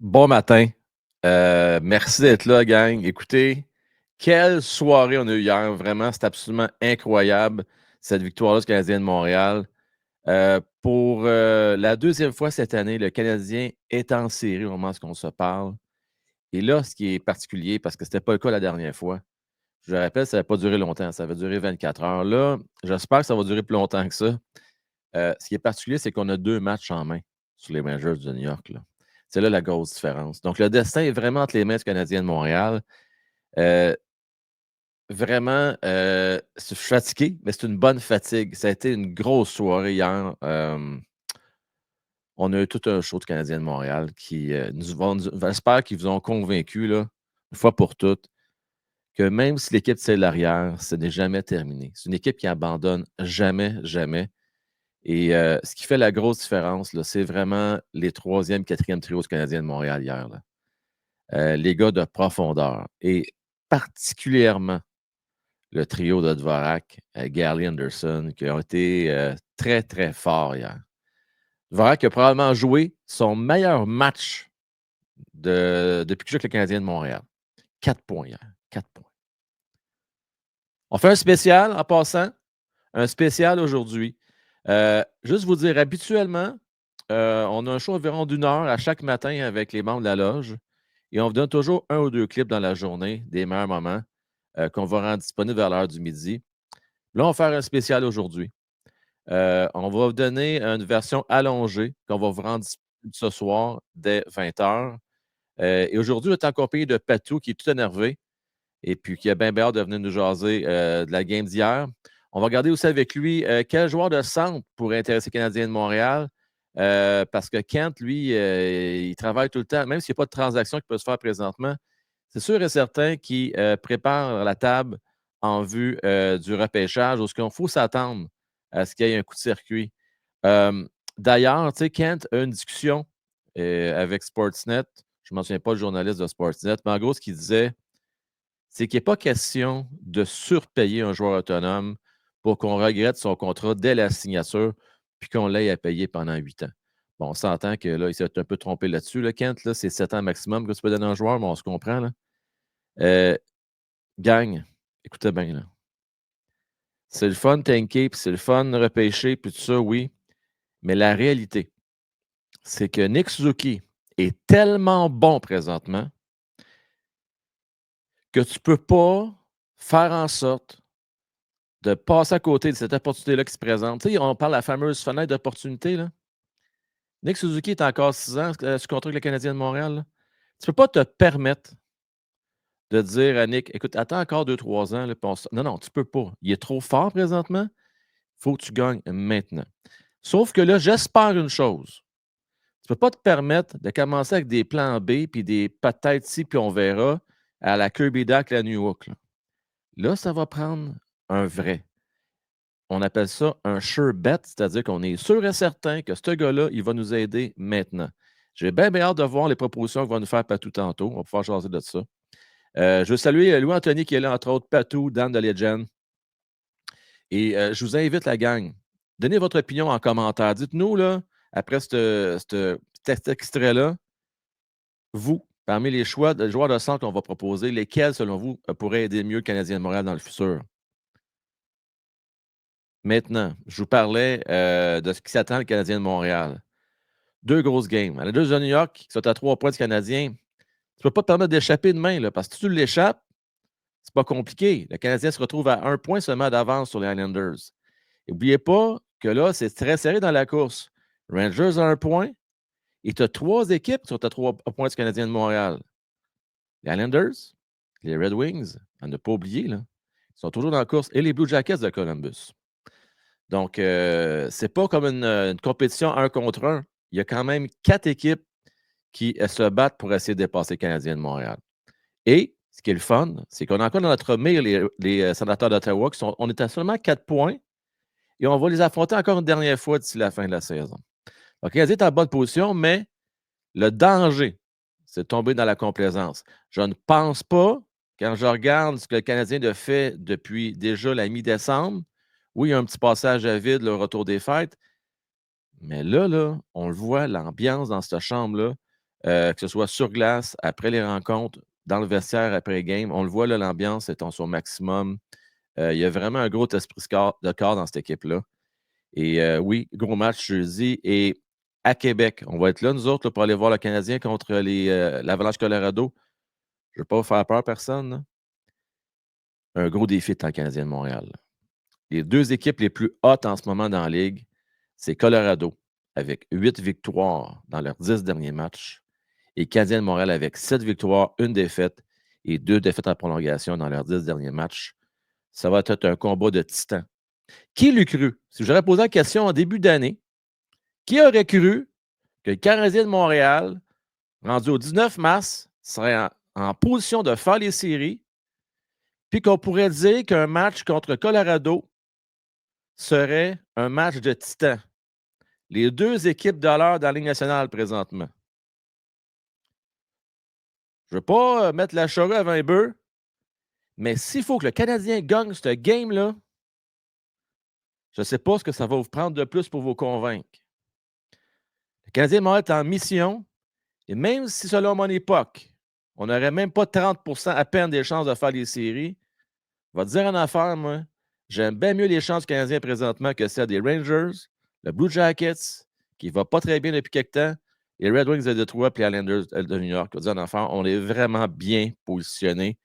Bon matin. Merci d'être là, gang. Écoutez, quelle soirée on a eu hier. Vraiment, c'est absolument incroyable, cette victoire-là du Canadien de Montréal. Pour la deuxième fois cette année, le Canadien est en série au moment où on se parle. Et là, ce qui est particulier, parce que ce n'était pas le cas la dernière fois, je le rappelle, ça n'a pas duré longtemps, ça va durer 24 heures. Là, j'espère que ça va durer plus longtemps que ça. Ce qui est particulier, c'est qu'on a 2 matchs en main sur les Rangers de New York, là. C'est là la grosse différence. Donc le destin est vraiment entre les mains du Canadien de Montréal. Heu, vraiment, je suis fatigué, mais c'est une bonne fatigue. Ça a été une grosse soirée hier. On a eu tout un show du Canadien de Montréal qui, j'espère qu'ils vous ont convaincus, là, une fois pour toutes, que même si l'équipe tire l'arrière, ce n'est jamais terminé. C'est une équipe qui abandonne jamais, jamais. Et ce qui fait la grosse différence, là, c'est vraiment les troisième, quatrième trios du Canadien de Montréal hier, là. Les gars de profondeur et particulièrement le trio de Dvorak, Gary Anderson, qui ont été, très, très forts hier. Dvorak a probablement joué son meilleur match depuis qu'il joue avec le Canadien de Montréal. 4 points hier, 4 points. On fait un spécial en passant, un spécial aujourd'hui. Juste vous dire, habituellement, on a un show environ d'1 heure à chaque matin avec les membres de la loge et on vous donne toujours un ou 2 clips dans la journée des meilleurs moments, qu'on va rendre disponibles vers l'heure du midi. Là, on va faire un spécial aujourd'hui. On va vous donner une version allongée qu'on va vous rendre disponible ce soir dès 20 h. Et aujourd'hui, on est accompagné de Patou qui est tout énervé et puis qui a bien hâte de venir nous jaser, de la game d'hier. On va regarder aussi avec lui, quel joueur de centre pourrait intéresser les Canadiens de Montréal, parce que Kent, lui, il travaille tout le temps, même s'il y a pas de transaction qui peut se faire présentement. C'est sûr et certain qu'il, prépare la table en vue, du repêchage où ce qu'il faut s'attendre à ce qu'il y ait un coup de circuit. D'ailleurs, tu sais, Kent a une discussion, avec Sportsnet. Je ne m'en souviens pas le journaliste de Sportsnet, mais en gros, ce qu'il disait, c'est qu'il n'est pas question de surpayer un joueur autonome pour qu'on regrette son contrat dès la signature, puis qu'on l'ait à payer pendant 8 ans. Bon, on s'entend que là, il s'est un peu trompé là-dessus. Là, Kent, là, c'est 7 ans maximum que tu peux donner à un joueur, mais on se comprend. Là. Euh, Gang, écoutez bien. Là. C'est le fun tanker, puis c'est le fun repêcher, puis tout ça, oui. Mais la réalité, c'est que Nick Suzuki est tellement bon présentement que tu ne peux pas faire en sorte de passer à côté de cette opportunité-là qui se présente. Tu sais, on parle de la fameuse fenêtre d'opportunité. Là. Nick Suzuki est encore 6 ans sur contrat avec le Canadien de Montréal. Là. Tu ne peux pas te permettre de dire à Nick, écoute, attends encore 2, 3 ans. Là, non, non, tu ne peux pas. Il est trop fort présentement. Il faut que tu gagnes maintenant. Sauf que là, j'espère une chose. Tu ne peux pas te permettre de commencer avec des plans B puis des peut-être si, puis on verra à la Kirby Duck, la New York. Là, ça va prendre un vrai. On appelle ça un sure bet, c'est-à-dire qu'on est sûr et certain que ce gars-là, il va nous aider maintenant. J'ai bien, bien hâte de voir les propositions qu'il va nous faire Patou tantôt. On va pouvoir jaser de ça. Je veux saluer Louis-Anthony qui est là, entre autres, Patou, Dan de Legend. Et je vous invite, la gang, donnez votre opinion en commentaire. Dites-nous, là, après cet extrait-là, vous, parmi les choix de joueurs de centre qu'on va proposer, lesquels, selon vous, pourraient aider mieux le Canadien de Montréal dans le futur? Maintenant, je vous parlais de ce qui s'attend le Canadien de Montréal. 2 grosses games. Les 2 de New York qui sont à 3 points du Canadien, tu ne peux pas te permettre d'échapper demain, là, parce que si tu l'échappes, c'est pas compliqué. Le Canadien se retrouve à 1 point seulement d'avance sur les Islanders. N'oubliez pas que là, c'est très serré dans la course. Rangers a 1 point et tu as 3 équipes qui sont à 3 points du Canadien de Montréal. Les Islanders, les Red Wings, à ne pas oublier, là, ils sont toujours dans la course, et les Blue Jackets de Columbus. Donc, c'est pas comme une compétition 1 contre 1. Il y a quand même 4 équipes qui se battent pour essayer de dépasser le Canadien de Montréal. Et ce qui est le fun, c'est qu'on a encore dans notre mire les sénateurs d'Ottawa on est à seulement 4 points et on va les affronter encore une dernière fois d'ici la fin de la saison. Donc, le Canadien est en bonne position, mais le danger, c'est de tomber dans la complaisance. Je ne pense pas, quand je regarde ce que le Canadien a fait depuis déjà la mi-décembre, oui, il y a un petit passage à vide, le retour des fêtes, mais là, on le voit, l'ambiance dans cette chambre-là, que ce soit sur glace, après les rencontres, dans le vestiaire, après les games. On le voit, là, l'ambiance est en son maximum. Il y a vraiment un gros esprit de corps dans cette équipe-là. Et oui, gros match jeudi. Et à Québec, on va être là, nous autres, là, pour aller voir le Canadien contre l'Avalanche Colorado. Je ne veux pas vous faire peur, personne. Là. Un gros défi dans le Canadien de Montréal. Les deux équipes les plus hautes en ce moment dans la Ligue, c'est Colorado, avec 8 victoires dans leurs 10 derniers matchs, et Canadien de Montréal avec 7 victoires, 1 défaite et 2 défaites en prolongation dans leurs 10 derniers matchs. Ça va être un combat de titans. Qui l'eût cru? Si j'aurais posé la question en début d'année, qui aurait cru que le Canadien de Montréal, rendu au 19 mars, serait en position de faire les séries, puis qu'on pourrait dire qu'un match contre Colorado serait un match de titans? Les deux équipes de l'heure dans la Ligue nationale présentement. Je ne veux pas mettre la charrue avant les bœufs, mais s'il faut que le Canadien gagne ce game-là, je ne sais pas ce que ça va vous prendre de plus pour vous convaincre. Le Canadien de Montréal est en mission, et même si selon mon époque, on n'aurait même pas 30% à peine des chances de faire les séries, je vais te dire en affaire, moi, j'aime bien mieux les chances du Canadien présentement que celles des Rangers, le Blue Jackets, qui ne va pas très bien depuis quelque temps, les Red Wings de Detroit et les Islanders de New York. Je vais te dire en affaire, on est vraiment bien positionnés.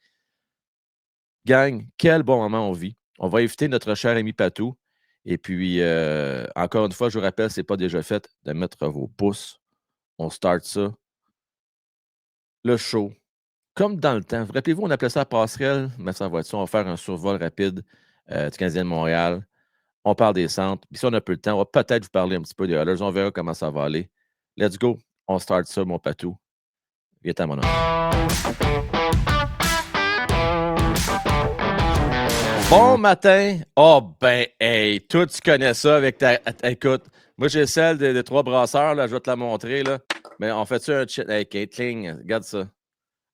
Gang, quel bon moment on vit. On va inviter notre cher ami Patou. Et puis, encore une fois, je vous rappelle, ce n'est pas déjà fait de mettre vos pouces. On start ça. Le show. Comme dans le temps. Vous rappelez-vous, on appelait ça la passerelle, mais ça va être ça. On va faire un survol rapide du Canadien de Montréal. On parle des centres. Puis si on a peu de temps, on va peut-être vous parler un petit peu des Oilers. On verra comment ça va aller. Let's go. On start ça, mon Patou. Viens à mon nom. Bon matin. Oh, ben, hey, toi, tu connais ça avec ta. Écoute, moi, j'ai celle des trois brasseurs, là, je vais te la montrer, là. Mais on fait-tu un chat? Hey, Caitlin, regarde ça.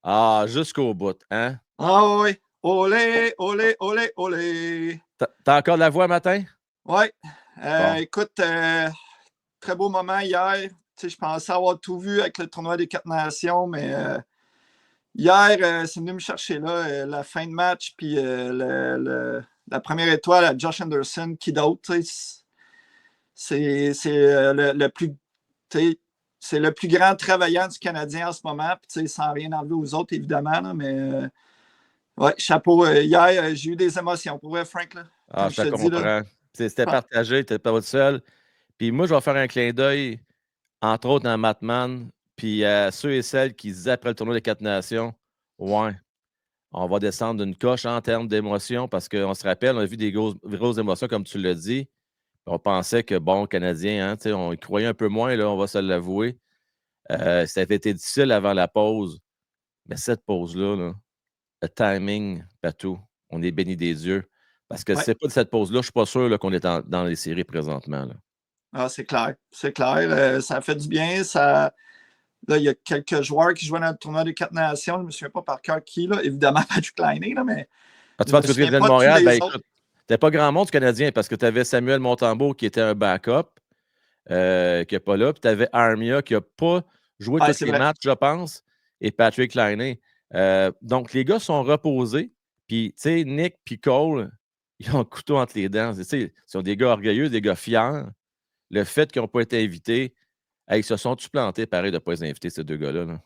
Ah, jusqu'au bout, hein? Ah oui. Olé, olé, olé, olé. T'as encore de la voix matin? Oui. Bon. Écoute, très beau moment hier. Je pensais avoir tout vu avec le tournoi des 4 nations, mais hier, c'est venu me chercher là, la fin de match, puis la première étoile à Josh Anderson, qui d'autre, c'est le plus. C'est le plus grand travaillant du Canadien en ce moment, puis sans rien enlever aux autres, évidemment, là, mais ouais, chapeau. Hier, j'ai eu des émotions. Pour vrai, Frank, là, Ah, je te dis, là. comprends. C'était partagé, tu n'étais pas tout seul. Puis moi, je vais faire un clin d'œil, entre autres, dans Matman, puis à ceux et celles qui disaient après le tournoi des 4 nations, ouais, on va descendre d'une coche en termes d'émotions parce qu'on se rappelle, on a vu des grosses émotions, comme tu l'as dit. On pensait que, bon, Canadien, hein, on y croyait un peu moins, là, on va se l'avouer. Ça avait été difficile avant la pause. Mais cette pause-là, là, le timing, Patou, on est béni des dieux. Parce que si c'est pas de cette pause-là, je ne suis pas sûr là, qu'on est dans les séries présentement. Là. Ah, c'est clair. C'est clair. Ça fait du bien. Là, il y a quelques joueurs qui jouaient dans le tournoi des 4 nations. Je ne me souviens pas par cœur qui, là. Évidemment, Patrick Laine, là, mais. Tu vas du côté de Montréal, ben écoute, t'as pas grand monde du Canadien parce que tu avais Samuel Montembeault qui était un backup, qui n'est pas là. Puis tu avais Armia qui n'a pas joué tous les matchs, je pense, et Patrick Laine. Donc, les gars sont reposés. Puis, tu sais, Nick et Cole, ils ont le couteau entre les dents. Ils sont des gars orgueilleux, des gars fiers. Le fait qu'ils n'ont pas été invités, ils se sont-tu plantés, pareil, de ne pas les inviter, ces deux gars-là? Là?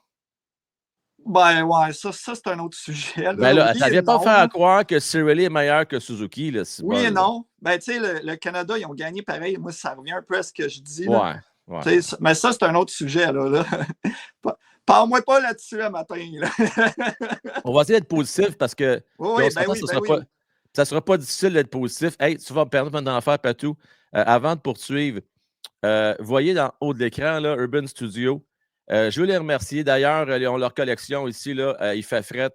Ben ouais, ça c'est un autre sujet. Là. Ben là, oui ça ne vient pas faire croire que Cirelli est meilleur que Suzuki. Là, oui et non. Ben, tu sais, le Canada, ils ont gagné pareil. Moi, ça revient un peu à ce que je dis. Là. Ouais. Mais ça, c'est un autre sujet. Là. Parle-moi pas là-dessus à matin. Là. On va essayer d'être positif parce que ça ne sera pas difficile d'être positif. Hey, tu vas me permettre d'en faire, Patou. Avant de poursuivre, voyez dans haut de l'écran, là, Urban Studio. Je veux les remercier. D'ailleurs, ils ont leur collection ici. Là, il fait fret.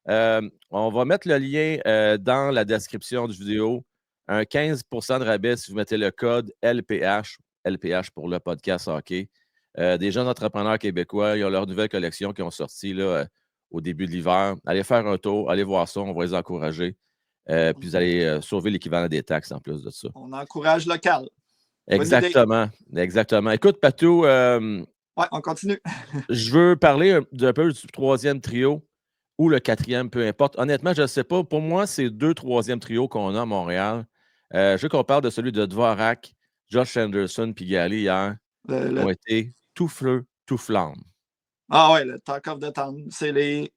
On va mettre le lien dans la description du vidéo. Un 15% de rabais si vous mettez le code LPH pour le podcast hockey. Des jeunes entrepreneurs québécois, ils ont leur nouvelle collection qui ont sorti là, au début de l'hiver. Allez faire un tour, allez voir ça, on va les encourager. Puis vous allez sauver l'équivalent des taxes en plus de ça. On encourage local. Exactement. Écoute, Patou, Ouais, on continue. Je veux parler d'un peu du troisième trio ou le quatrième, peu importe. Honnêtement, je ne sais pas. Pour moi, c'est 2 troisième trios qu'on a à Montréal. Je veux qu'on parle de celui de Dvorak, Josh Anderson puis Gali hier, Le, qui le- ont été tout feu, tout flamme. Ah ouais, le Talk of the Town. Tu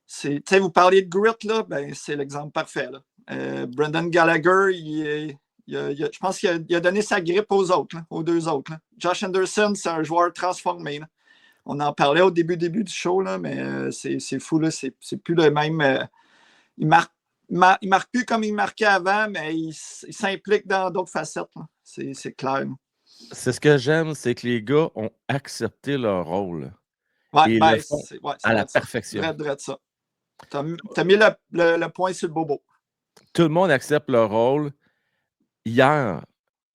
sais, vous parliez de grit, là, ben, c'est l'exemple parfait. Là. Brendan Gallagher, je pense qu'il a donné sa grippe aux autres, là, aux deux autres. Là. Josh Anderson, c'est un joueur transformé. Là. On en parlait au début du show, là, mais c'est fou. Là. C'est plus le même. Il marque, il marque plus comme il marquait avant, mais il s'implique dans d'autres facettes. C'est clair. Là. C'est ce que j'aime, c'est que les gars ont accepté leur rôle Ouais, et ils le ben, font c'est à la vrai de ça. perfection. Vrai de ça. T'as mis le point sur le bobo. Tout le monde accepte leur rôle. Hier,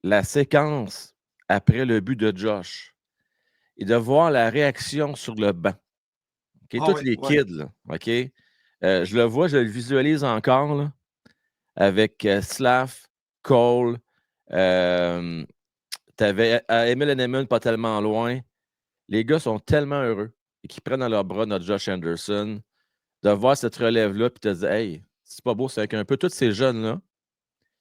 la séquence après le but de Josh et de voir la réaction sur le banc. Okay? Ah Tous oui, les ouais. kids, là, OK? Je le vois, je le visualise encore là, avec Slav, Cole, tu avais Emil Henneman pas tellement loin. Les gars sont tellement heureux et qu'ils prennent dans leurs bras notre Josh Anderson, de voir cette relève-là puis de dire hey, c'est pas beau, c'est avec un peu tous ces jeunes-là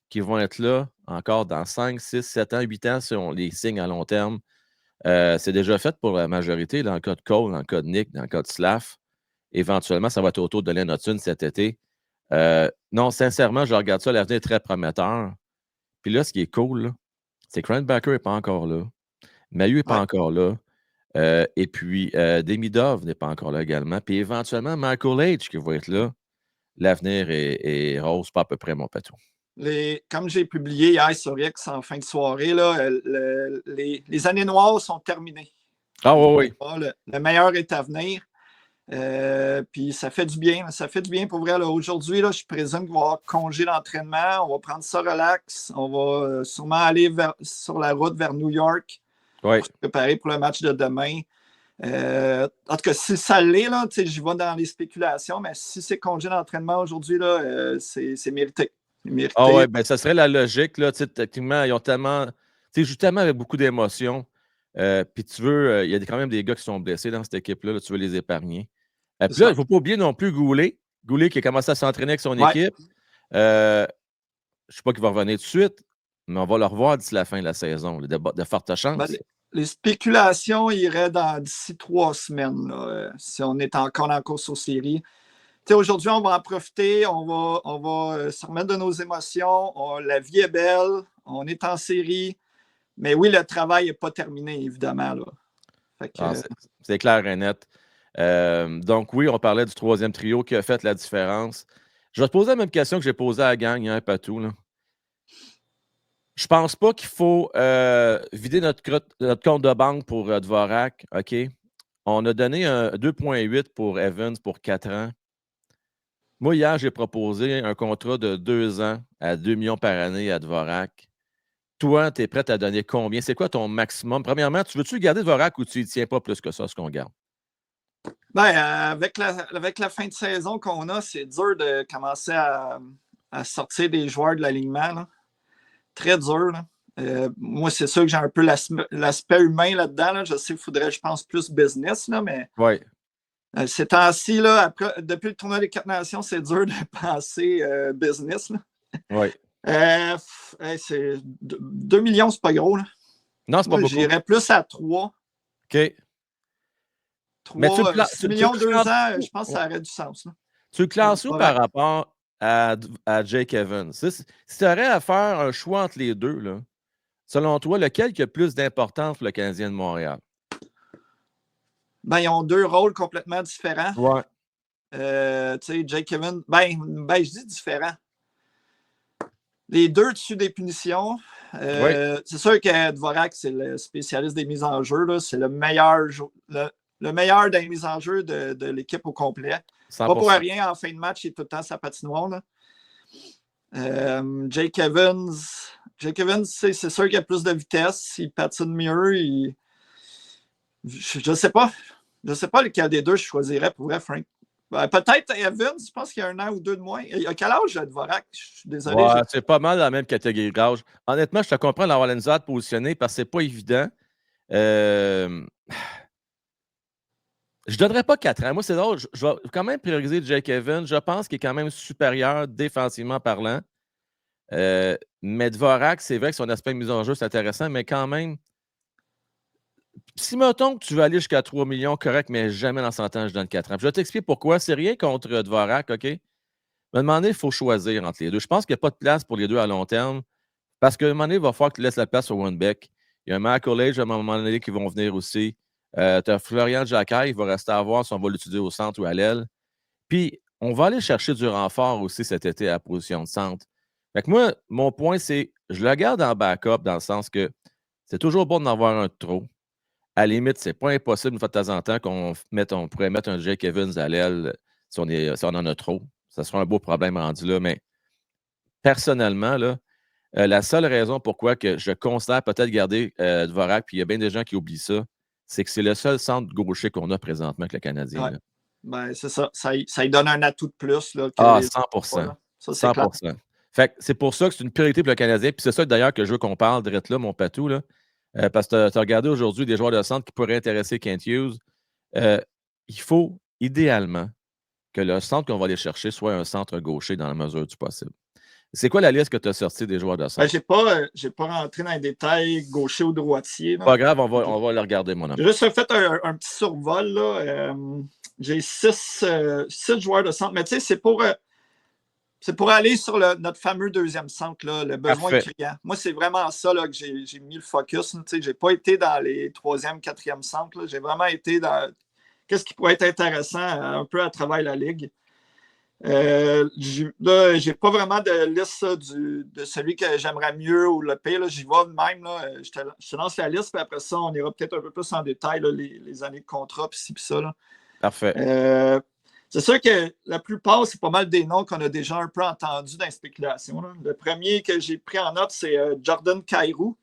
qui vont être là encore dans 5, 6, 7 ans, 8 ans si on les signe à long terme. C'est déjà fait pour la majorité, dans le cas de Cole, dans le cas de Nick, dans le cas de Slav. Éventuellement, ça va être autour de Len Hudson cet été. Non, sincèrement, je regarde ça, l'avenir est très prometteur. Puis là, ce qui est cool, là, c'est que Randbacker n'est pas encore là. Mayu n'est pas Ouais. encore là. Et puis, Demidov n'est pas encore là également. Puis éventuellement, Michael H qui va être là. L'avenir est rose, pas à peu près, mon patou. Comme j'ai publié hier sur X en fin de soirée, là, les années noires sont terminées. Ah oui, oui. Le meilleur est à venir. Puis ça fait du bien. Ça fait du bien pour vrai. Aujourd'hui, je présume qu'il va y avoir congé d'entraînement. On va prendre ça relax. On va sûrement aller sur la route vers New York Oui. pour se préparer pour le match de demain. En tout cas, si ça l'est, j'y vais dans les spéculations, mais si c'est congé d'entraînement aujourd'hui, c'est mérité. Ah ouais, ben ça serait la logique. Là, techniquement, ils ont tellement. Tu joues tellement avec beaucoup d'émotions. Puis tu veux. Il y a quand même des gars qui sont blessés dans cette équipe-là. Là, tu veux les épargner. Puis là, il ne faut pas oublier non plus Goulet. Goulet qui a commencé à s'entraîner avec son équipe. Je ne sais pas qu'il va revenir tout de suite, mais on va le revoir d'ici la fin de la saison. De fortes chances. Les spéculations iraient d'ici 3 semaines, là, si on est encore en course aux séries. Aujourd'hui, on va en profiter, on va se remettre de nos émotions. La vie est belle, on est en série. Mais oui, le travail n'est pas terminé, évidemment. Là. C'est clair et net. Donc, oui, on parlait du troisième trio qui a fait la différence. Je vais te poser la même question que j'ai posée à la gang hier, Patou. Là. Je pense pas qu'il faut vider notre compte de banque pour Dvorak. OK? On a donné un 2,8 pour Evans pour 4 ans. Moi, hier, j'ai proposé un contrat de 2 ans à 2 millions par année à Dvorak. Toi, tu es prêt à donner combien? C'est quoi ton maximum? Premièrement, tu veux-tu garder Dvorak ou tu ne tiens pas plus que ça, ce qu'on garde? Ben, avec la fin de saison qu'on a, c'est dur de commencer à sortir des joueurs de l'alignement. Là. Très dur. Là. Moi, c'est sûr que j'ai un peu l'aspect humain là-dedans. Là. Je sais qu'il faudrait, je pense, plus business, là, mais Oui. Ces temps-ci, là, depuis le tournoi des 4 Nations, c'est dur de penser business. Là. Oui. 2 millions, c'est pas gros. Là. Non, c'est pas beaucoup. J'irais plus à 3. OK. 6 millions, 2 ans, je pense que ça aurait du sens. Là. Tu le classes où par rapport à Jake Evans? Si tu aurais à faire un choix entre les deux, là, selon toi, lequel qui a plus d'importance pour le Canadien de Montréal? Ben, ils ont 2 rôles complètement différents. Ouais. Jake Evans, je dis différents. Les 2 dessus des punitions. Oui. C'est sûr que Dvorak, c'est le spécialiste des mises en jeu. Là. C'est le meilleur des mises en jeu de l'équipe au complet. 100%. Pas pour rien, en fin de match, il est tout le temps sa patinoire. Là. Jake Evans, c'est sûr qu'il a plus de vitesse. Il patine mieux. Je ne sais pas. Je ne sais pas lequel des deux je choisirais pour vrai, Frank. Peut-être Evans, je pense qu'il y a 1 an ou 2 de moins. Il a quel âge, Dvorak? Je suis désolé. Ouais, c'est pas mal dans la même catégorie d'âge. Honnêtement, je te comprends d'avoir la misère de positionner parce que c'est pas évident. Je ne donnerais pas 4 ans. Moi, c'est drôle. Je vais quand même prioriser Jake Evans. Je pense qu'il est quand même supérieur défensivement parlant. Mais Dvorak, c'est vrai que son aspect de mise en jeu, c'est intéressant, mais quand même, si mettons que tu veux aller jusqu'à 3 millions, correct, mais jamais dans 100 ans, je donne 4 ans. Puis je vais t'expliquer pourquoi. C'est rien contre Dvorak, OK? Me demander, il faut choisir entre les deux. Je pense qu'il n'y a pas de place pour les deux à long terme parce qu'à un moment donné, il va falloir que tu laisses la place au One-Beck. Il y a un Michael College à un moment donné qui vont venir aussi. Tu as Florian Jacquet, il va rester à voir si on va l'utiliser au centre ou à l'aile. Puis, on va aller chercher du renfort aussi cet été à la position de centre. Fait que moi, mon point, c'est je le garde en backup dans le sens que c'est toujours bon d'en avoir un de trop. À la limite, c'est pas impossible une fois de temps en temps on pourrait mettre un Jake Evans à l'aile si on en a trop. Ça sera un beau problème rendu là, mais personnellement, là, la seule raison pourquoi que je considère peut-être garder Dvorak, puis il y a bien des gens qui oublient ça, c'est que c'est le seul centre gaucher qu'on a présentement avec le Canadien. Ouais. Là. Ben, c'est ça. Ça lui donne un atout de plus là, que Ah, les 100 autres pas, là. Ça, c'est 100 clair. Fait que c'est pour ça que c'est une priorité pour le Canadien. Puis c'est ça d'ailleurs que je veux qu'on parle direct là, mon patou. Là. Parce que tu as regardé aujourd'hui des joueurs de centre qui pourraient intéresser Kent Hughes. Il faut idéalement que le centre qu'on va aller chercher soit un centre gaucher dans la mesure du possible. C'est quoi la liste que tu as sortie des joueurs de Ben, centre? j'ai pas rentré dans les détails gaucher ou droitier. Là. Pas grave, on va le regarder, mon J'ai homme. juste fait un petit survol. Là. J'ai 6 joueurs de centre. Mais tu sais, c'est pour aller sur notre fameux deuxième centre, là, le besoin Parfait. criant. Moi, c'est vraiment ça là, que j'ai mis le focus. Je n'ai pas été dans les troisième, quatrième centres. J'ai vraiment été dans qu'est-ce qui pourrait être intéressant un peu à travers la ligue. Là, j'ai pas vraiment de liste de celui que j'aimerais mieux ou le pire. J'y vais de même. Là, je te lance la liste, puis après ça, on ira peut-être un peu plus en détail, là, les années de contrat, puis ci, puis ça. Là. Parfait. C'est sûr que la plupart, c'est pas mal des noms qu'on a déjà un peu entendus dans les spéculations. Là. Le premier que j'ai pris en note, c'est Jordan Kyrou,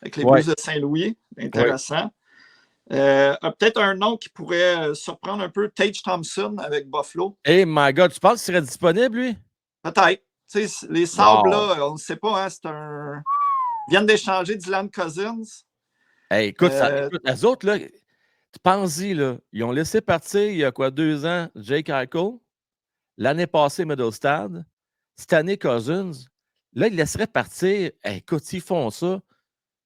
avec les Blues de Saint-Louis. Intéressant. Peut-être un nom qui pourrait surprendre un peu, Tage Thompson avec Buffalo. Hey my God, tu penses qu'il serait disponible, lui? Peut-être. Les Sabres, là, on ne sait pas. Hein, Ils viennent d'échanger Dylan Cousins. Hey, écoute, les autres, là, pense-y, là, ils ont laissé partir il y a quoi, 2 ans, Jake Eichel. L'année passée, Middlestad. Cette année, Cousins. Là, ils laisseraient partir. Hey, écoute, s'ils font ça,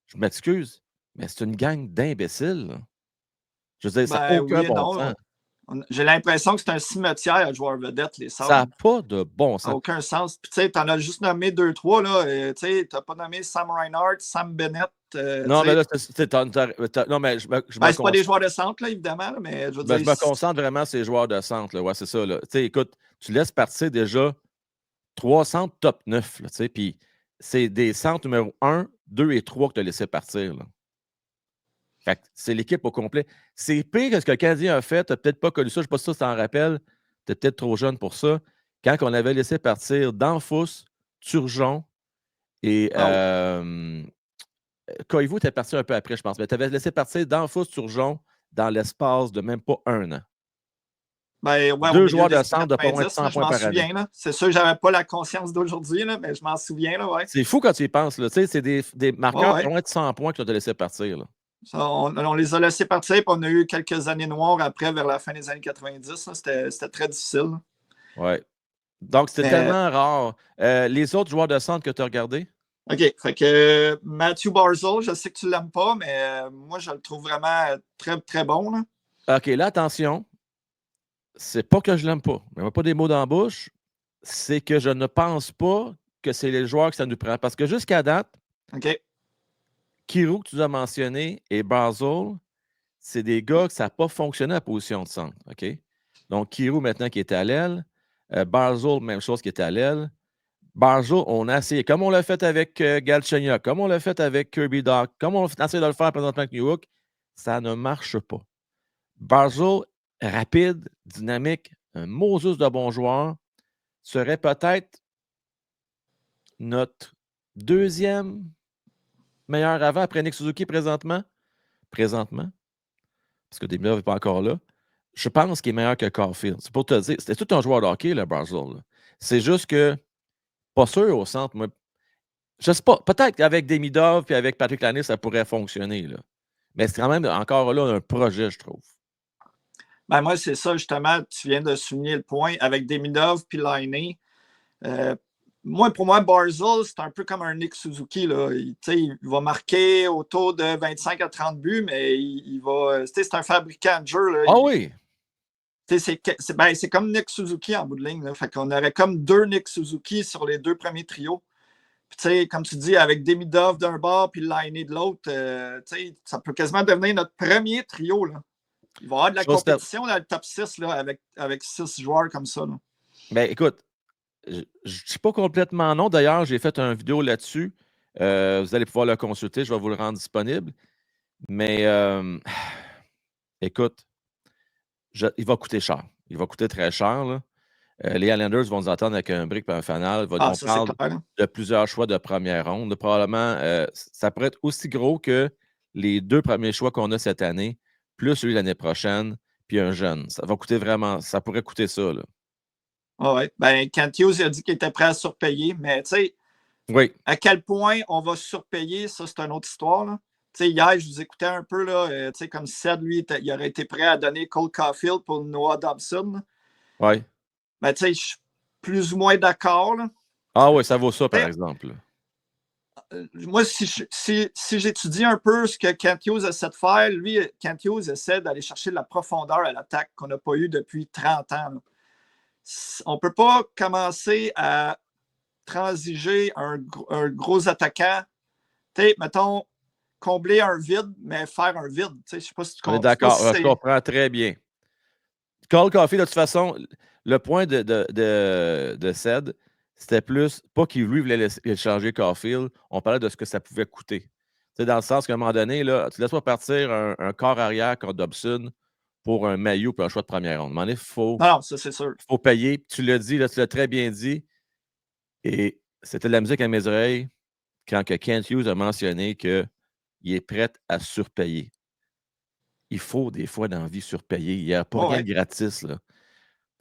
je m'excuse, mais c'est une gang d'imbéciles. Là. Je veux dire, ça n'a aucun bon sens. J'ai l'impression que c'est un cimetière à joueurs vedettes, les Sabres. Ça n'a pas de bon sens. Ça n'a aucun sens. Puis, tu sais, t'en as juste nommé 2-3, là. Tu sais, t'as pas nommé Sam Reinhart, Sam Bennett. Non, mais là, non, mais c'est pas des joueurs de centre, là, évidemment, là, mais je veux dire. Je me concentre vraiment sur les joueurs de centre, là. Ouais, c'est ça, là. Tu sais, écoute, tu laisses partir déjà 3 centres top 9, là, tu sais, puis c'est des centres numéro 1, 2 et 3 que tu as laissé partir, là. Fait que c'est l'équipe au complet. C'est pire que ce que le Canadien a fait. Tu n'as peut-être pas connu ça. Je ne sais pas si tu t'en rappelles. Tu es peut-être trop jeune pour ça. Quand on avait laissé partir Danfous, Turgeon et Koivu était parti un peu après, je pense. Mais tu avais laissé partir Danfous, Turgeon dans l'espace de même pas 1 an. Ben, ouais, 2 joueurs de centre de pas moins de 100 points par année. C'est sûr que je n'avais pas la conscience d'aujourd'hui, mais je m'en souviens. Là, ouais. C'est fou quand tu y penses. C'est des marqueurs de pas moins de 100 points que tu as laissé partir. Là. Ça, on les a laissés partir, puis on a eu quelques années noires après, vers la fin des années 90. C'était très difficile. Oui. Donc, c'était tellement rare. Les autres joueurs de centre que tu as regardés? OK. Fait que Matthew Barzal, je sais que tu ne l'aimes pas, mais moi, je le trouve vraiment très, très bon. Là. OK, là, attention. C'est pas que je l'aime pas. Je mets pas des mots dans la bouche. C'est que je ne pense pas que c'est les joueurs que ça nous prend. Parce que jusqu'à date, OK. Kyrou, que tu as mentionné, et Barzal, c'est des gars que ça n'a pas fonctionné à la position de centre. OK? Donc, Kyrou, maintenant, qui est à l'aile. Barzal, même chose, qui est à l'aile. Barzal, on a essayé, comme on l'a fait avec Galchenyuk, comme on l'a fait avec Kirby Dach, comme on a essayé de le faire présentement avec Newhook, ça ne marche pas. Barzal, rapide, dynamique, un Moses de bon joueur, serait peut-être notre deuxième meilleur avant après Nick Suzuki présentement. Parce que Demiov n'est pas encore là. Je pense qu'il est meilleur que Caulfield. C'est pour te dire, c'était tout un joueur de hockey, le Barzal. C'est juste que, pas sûr au centre, moi. Je sais pas, peut-être qu'avec Demidov et avec Patrick Laine, ça pourrait fonctionner. Là. Mais c'est quand même encore là un projet, je trouve. Ben moi, c'est ça, justement, tu viens de souligner le point avec Demidov puis Laine. Pour moi, Barzal, c'est un peu comme un Nick Suzuki. Là. Il va marquer autour de 25 à 30 buts, mais il va. C'est un fabricant de jeu. Là. Ah oui! C'est comme Nick Suzuki en bout de ligne. Là. Fait qu'on aurait comme 2 Nick Suzuki sur les 2 premiers trios. Puis, comme tu dis, avec Demidov d'un bord puis Laine de l'autre, ça peut quasiment devenir notre premier trio. Là. Il va y avoir de la compétition dans le top 6 là, avec 6 joueurs comme ça. Là. Ben écoute, je ne suis pas complètement non. D'ailleurs, j'ai fait une vidéo là-dessus. Vous allez pouvoir le consulter. Je vais vous le rendre disponible. Mais écoute, il va coûter cher. Il va coûter très cher. Là. Les Islanders vont nous attendre avec un brick et un fanal. On parle de plusieurs choix de première ronde. Probablement, ça pourrait être aussi gros que les 2 premiers choix qu'on a cette année, plus celui l'année prochaine, puis un jeune. Ça va coûter vraiment, ça pourrait coûter ça. Là. Ah ouais. Ben, Kent Hughes a dit qu'il était prêt à surpayer, mais tu sais, oui. À quel point on va surpayer, ça, c'est une autre histoire. Là. Hier, je vous écoutais un peu, là, comme Ced, lui, il aurait été prêt à donner Cole Caulfield pour Noah Dobson. Oui. Mais je suis plus ou moins d'accord. Là. Ah oui, ça vaut ça, par exemple. Moi, si j'étudie un peu ce que Kent Hughes essaie de faire, lui, Kent Hughes essaie d'aller chercher de la profondeur à l'attaque qu'on n'a pas eu depuis 30 ans. Là. On ne peut pas commencer à transiger un gros attaquant. Mettons, combler un vide, mais faire un vide. Je ne sais pas si tu comprends. On est d'accord, je comprends très bien. Cole Caulfield, de toute façon, le point de Ced, c'était plus, pas qu'il lui voulait changer Caulfield, on parlait de ce que ça pouvait coûter. C'est dans le sens qu'à un moment donné, là, tu laisses pas partir un corps arrière contre Dobson pour un maillot et un choix de première ronde. À un moment donné, non, ça c'est sûr. Il faut payer. Tu l'as dit, là, tu l'as très bien dit. Et c'était de la musique à mes oreilles quand que Kent Hughes a mentionné qu'il est prêt à surpayer. Il faut des fois dans la vie surpayer. Il n'y a pas rien de gratis. Là.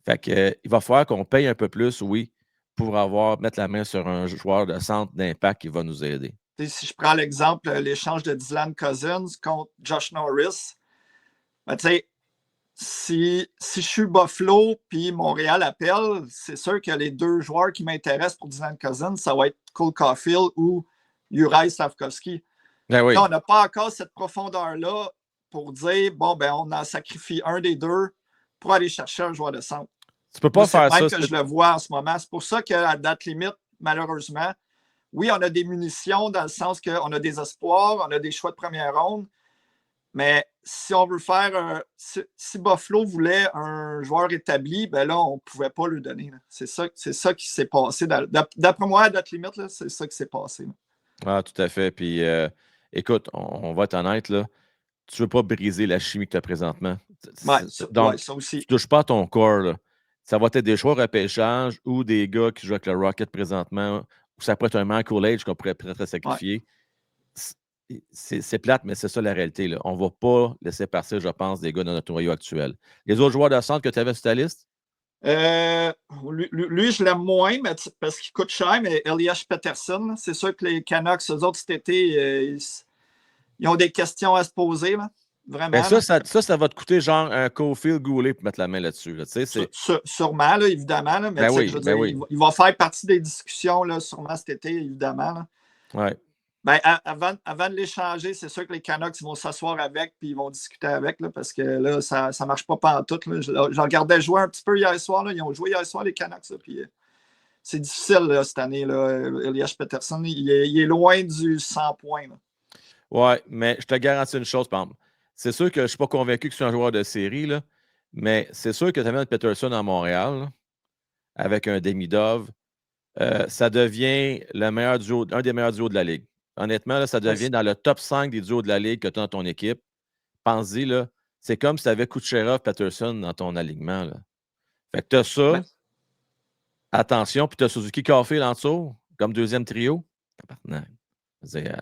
Fait que, il va falloir qu'on paye un peu plus, oui, pour mettre la main sur un joueur de centre d'impact qui va nous aider. Si je prends l'exemple, l'échange de Dylan Cousins contre Josh Norris, ben, si je suis Buffalo puis Montréal appelle, c'est sûr que les 2 joueurs qui m'intéressent pour Dylan Cousins, ça va être Cole Caulfield ou Juraj Slafkovský. Ben oui. Là, on n'a pas encore cette profondeur-là pour dire, bon, ben on en sacrifie un des 2 pour aller chercher un joueur de centre. Tu peux pas faire ça. C'est que je le vois en ce moment. C'est pour ça qu'à la date limite, malheureusement, oui, on a des munitions dans le sens qu'on a des espoirs, on a des choix de première ronde, mais si on veut faire si Buffalo voulait un joueur établi, ben là, on ne pouvait pas le donner. C'est ça qui s'est passé. D'après moi, à date limite, là, c'est ça qui s'est passé. Là. Ah, tout à fait. Puis, écoute, on va être honnête, là. Tu ne veux pas briser la chimie que tu as présentement. Donc, ça aussi. Tu ne touches pas à ton corps. Là. Ça va être des choix repêchage ou des gars qui jouent avec le Rocket présentement, ou ça pourrait être un man cool age qu'on pourrait peut-être sacrifier. Ouais. C'est plate, mais c'est ça la réalité. Là. On ne va pas laisser partir, je pense, des gars dans notre noyau actuel. Les autres joueurs de centre que tu avais sur ta liste? Lui, je l'aime moins mais parce qu'il coûte cher, mais Elias Pettersson, c'est sûr que les Canucks, eux autres, cet été, ils ont des questions à se poser. Là. Vraiment. Ben ça va te coûter genre un Caulfield Goulet pour mettre la main là-dessus. Là, sûrement, là, évidemment. Là, mais ben oui, je veux dire, il va faire partie des discussions là, sûrement cet été, évidemment. Là. Ouais. Ben, avant de l'échanger, c'est sûr que les Canucks vont s'asseoir avec puis ils vont discuter avec là, parce que là, ça ne marche pas pantoute. Là. Je regardais jouer un petit peu hier soir. Là. Ils ont joué hier soir, les Canucks. Là, puis, c'est difficile là, cette année. Là. Elias Pettersson, il est loin du 100 points. Là. Ouais, mais je te garantis une chose, par exemple. C'est sûr que je ne suis pas convaincu que c'est un joueur de série, là, mais c'est sûr que tu amènes Pettersson à Montréal là, avec un Demidov. Ça devient le meilleur duo, un des meilleurs duos de la Ligue. Honnêtement, là, ça devient dans le top 5 des duos de la Ligue que tu as dans ton équipe. Pense-y, là, c'est comme si tu avais Kucherov, Pettersson dans ton alignement. Là. Fait que tu as ça. Ouais. Attention, puis tu as Suzuki Caulfield en dessous, comme deuxième trio.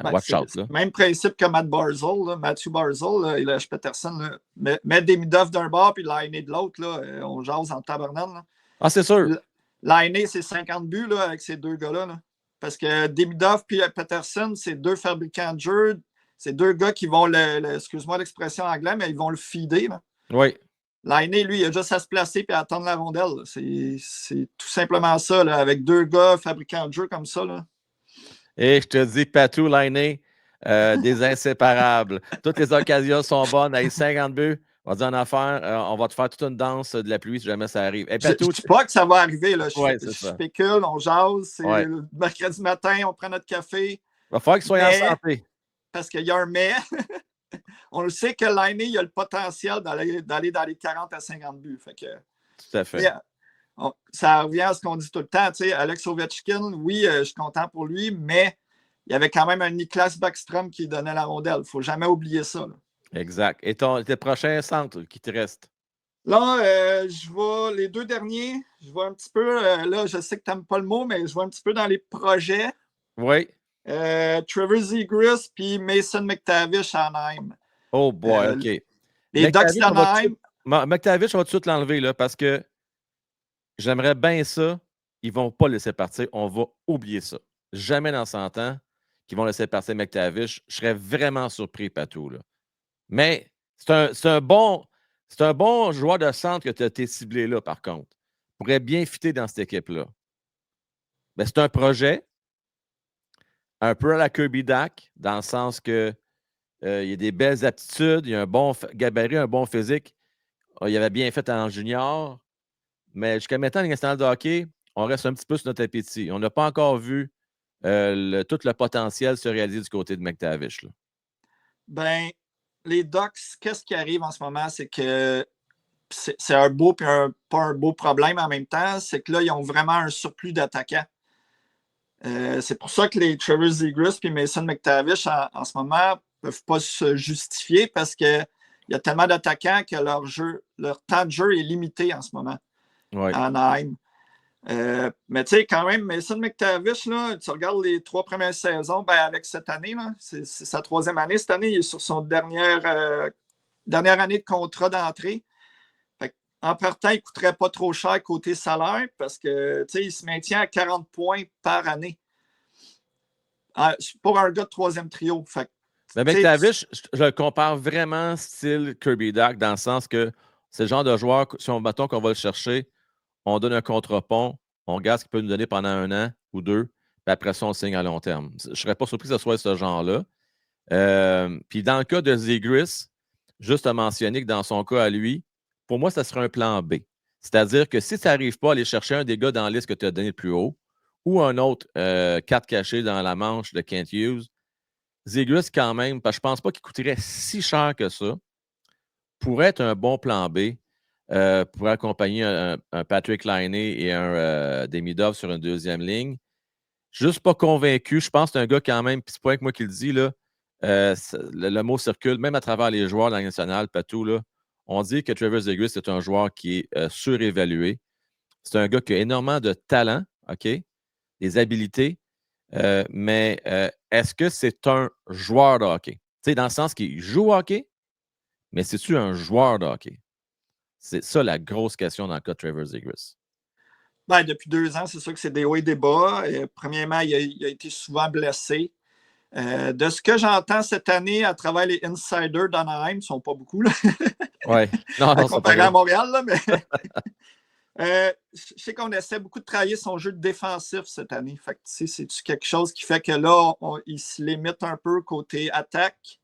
Watch out. Là. Même principe que Matthew Barzal, il lâche Pettersson. Met Demidov d'un bord puis Laine de l'autre. On jase en tabarnane. Ah, c'est sûr. Laine, c'est 50 buts là, avec ces 2 gars-là. Là. Parce que Demidov puis Pettersson, c'est 2 fabricants de jeu. c'est deux gars qui vont excuse-moi l'expression anglaise, mais ils vont le feeder. Là. Oui. Lainé, lui, il a juste à se placer et à attendre la rondelle. C'est tout simplement ça, là, avec deux gars fabricants de jeu comme ça. Là. Et je te dis, Patou, Lainé, des inséparables. Toutes les occasions sont bonnes. Avec 50 buts, on va dire en affaire, on va te faire toute une danse de la pluie si jamais ça arrive. Hey, Je ne Patou, dis pas que ça va arriver. Là. ouais, Je c'est ça. spécule, on jase. C'est Ouais. le mercredi matin, on prend notre café. Il va falloir qu'il soit en santé. Parce qu'il y a un mais. On le sait que Lainé, il a le potentiel d'aller dans les 40 à 50 buts. Fait que, tout à fait. Ça revient à ce qu'on dit tout le temps. Alex Ovechkin, oui, je suis content pour lui, mais il y avait quand même un Niklas Backstrom qui donnait la rondelle. Il ne faut jamais oublier ça. Là. Exact. Et tes prochains centres qui te restent? Là, je vois les deux derniers. Je vois un petit peu, là, je sais que tu n'aimes pas le mot, mais je vois un petit peu dans les projets. Oui. Trevor Zegras puis Mason McTavish à Anaheim. Oh boy, OK. Les Ducks d'Anaheim. McTavish, on va tout de suite l'enlever là, parce que j'aimerais bien ça. Ils ne vont pas laisser partir. On va oublier ça. Jamais dans 100 ans qu'ils vont laisser partir McTavish. Je serais vraiment surpris, Patou. Là. Mais c'est un bon joueur de centre que tu as été ciblé là, par contre. Il pourrait bien fitter dans cette équipe-là. Mais c'est un projet un peu à la Kirby Dach, dans le sens que il y a des belles aptitudes, il y a un bon gabarit, un bon physique. Il avait bien fait en junior, mais jusqu'à maintenant, les nationale de hockey, on reste un petit peu sur notre appétit. On n'a pas encore vu tout le potentiel se réaliser du côté de McTavish. Là. Ben, les Ducks, qu'est-ce qui arrive en ce moment? C'est que c'est un beau et pas un beau problème en même temps. C'est que là, ils ont vraiment un surplus d'attaquants. C'est pour ça que les Trevor Zegras et Mason McTavish, en ce moment, ne peuvent pas se justifier parce qu'il y a tellement d'attaquants que leur temps de jeu est limité en ce moment ouais. à Anaheim. Mais tu sais, quand même, Mason McTavish, là, tu regardes les 3 premières saisons, ben avec cette année, là, c'est sa 3e année. Cette année, il est sur son dernière année de contrat d'entrée. En partant, il ne coûterait pas trop cher côté salaire parce que il se maintient à 40 points par année. Pour un gars de 3e trio. Fait, mais McTavish, je le compare vraiment style Kirby Dach dans le sens que c'est le genre de joueur, si on mettons qu'on va le chercher, on donne un contre-pont, on regarde ce qu'il peut nous donner pendant 1 an ou 2, puis après ça, on signe à long terme. Je ne serais pas surpris que ce soit ce genre-là. Puis dans le cas de Zegras, juste à mentionner que dans son cas à lui, pour moi, ça serait un plan B. C'est-à-dire que si tu n'arrives pas à aller chercher un des gars dans la liste que tu as donné le plus haut, ou un autre 4 caché dans la manche de Kent Hughes, Zegras, quand même, parce que je ne pense pas qu'il coûterait si cher que ça, pourrait être un bon plan B pour accompagner un Patrick Lainé et un Demidov sur une 2e ligne. Juste pas convaincu. Je pense que c'est un gars quand même, puis c'est pas que moi qui le dis, là, le mot circule, même à travers les joueurs de la nationale, Patou, là, on dit que Trevor Zegras est un joueur qui est surévalué. C'est un gars qui a énormément de talent, OK? Des habiletés, mais est-ce que c'est un joueur de hockey? Tu sais, dans le sens qu'il joue au hockey, mais c'est-tu un joueur de hockey? C'est ça la grosse question dans le cas de Trevor Zegras. Ben, depuis 2 ans, c'est sûr que c'est des hauts et des bas. Premièrement, il a été souvent blessé. De ce que j'entends cette année à travers les insiders d'Anaheim, ils ne sont pas beaucoup. Là. Ouais. Non, comparé à Montréal, là, mais je sais qu'on essaie beaucoup de travailler son jeu défensif cette année. Fait que, c'est quelque chose qui fait que là, il se limite un peu côté attaque.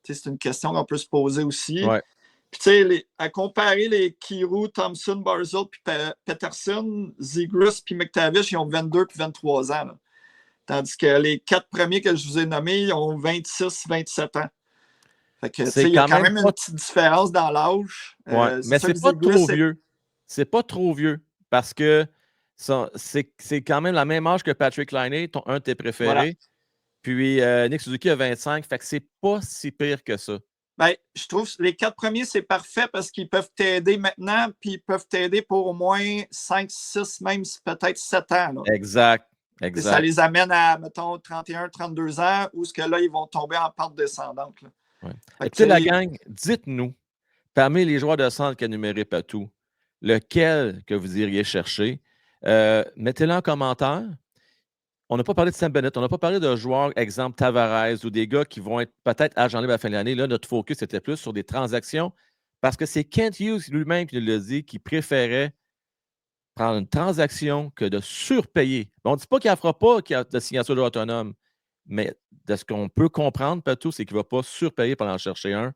C'est une question qu'on peut se poser aussi. Ouais. Puis, tu sais, à comparer les Kyrou, Thompson, Barzell puis Peterson, Zegras puis McTavish, ils ont 22 puis 23 ans. Là. Tandis que les 4 premiers que je vous ai nommés, ils ont 26, 27 ans. Fait que, il y a quand même une petite différence dans l'âge. Ouais. Mais c'est pas trop vieux. C'est pas trop vieux parce que c'est quand même la même âge que Patrick Laine, un de tes préférés. Voilà. Puis Nick Suzuki a 25, fait que c'est pas si pire que ça. Ben, je trouve que les 4 premiers, c'est parfait parce qu'ils peuvent t'aider maintenant, puis ils peuvent t'aider pour au moins 5, 6, même peut-être 7 ans. Là. Exact. Et ça les amène à, mettons, 31, 32 ans, où ce que là, ils vont tomber en pente descendante. Là. Ouais. Écoutez, la gang, dites-nous, parmi les joueurs de centre qu'a numéré Patou, lequel que vous iriez chercher? Mettez-le en commentaire. On n'a pas parlé de Sam Bennett, on n'a pas parlé de joueurs, exemple Tavares ou des gars qui vont être peut-être agents libres à la fin de l'année. Là, notre focus était plus sur des transactions parce que c'est Kent Hughes lui-même qui nous l'a dit, qui préférait prendre une transaction que de surpayer. On ne dit pas qu'il ne fera pas de signature autonome, mais de ce qu'on peut comprendre, Patou, c'est qu'il ne va pas surpayer pour en chercher un.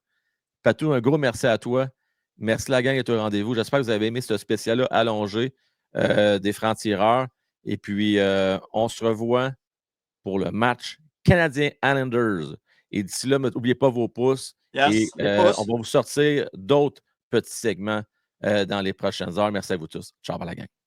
Patou, un gros merci à toi. Merci la gang d'être au rendez-vous. J'espère que vous avez aimé ce spécial-là allongé des francs-tireurs. Et puis, on se revoit pour le match Canadien Islanders. Et d'ici là, n'oubliez pas vos pouces. Et Yes, les pouces. on va vous sortir d'autres petits segments dans les prochaines heures. Merci à vous tous. Ciao, la gang.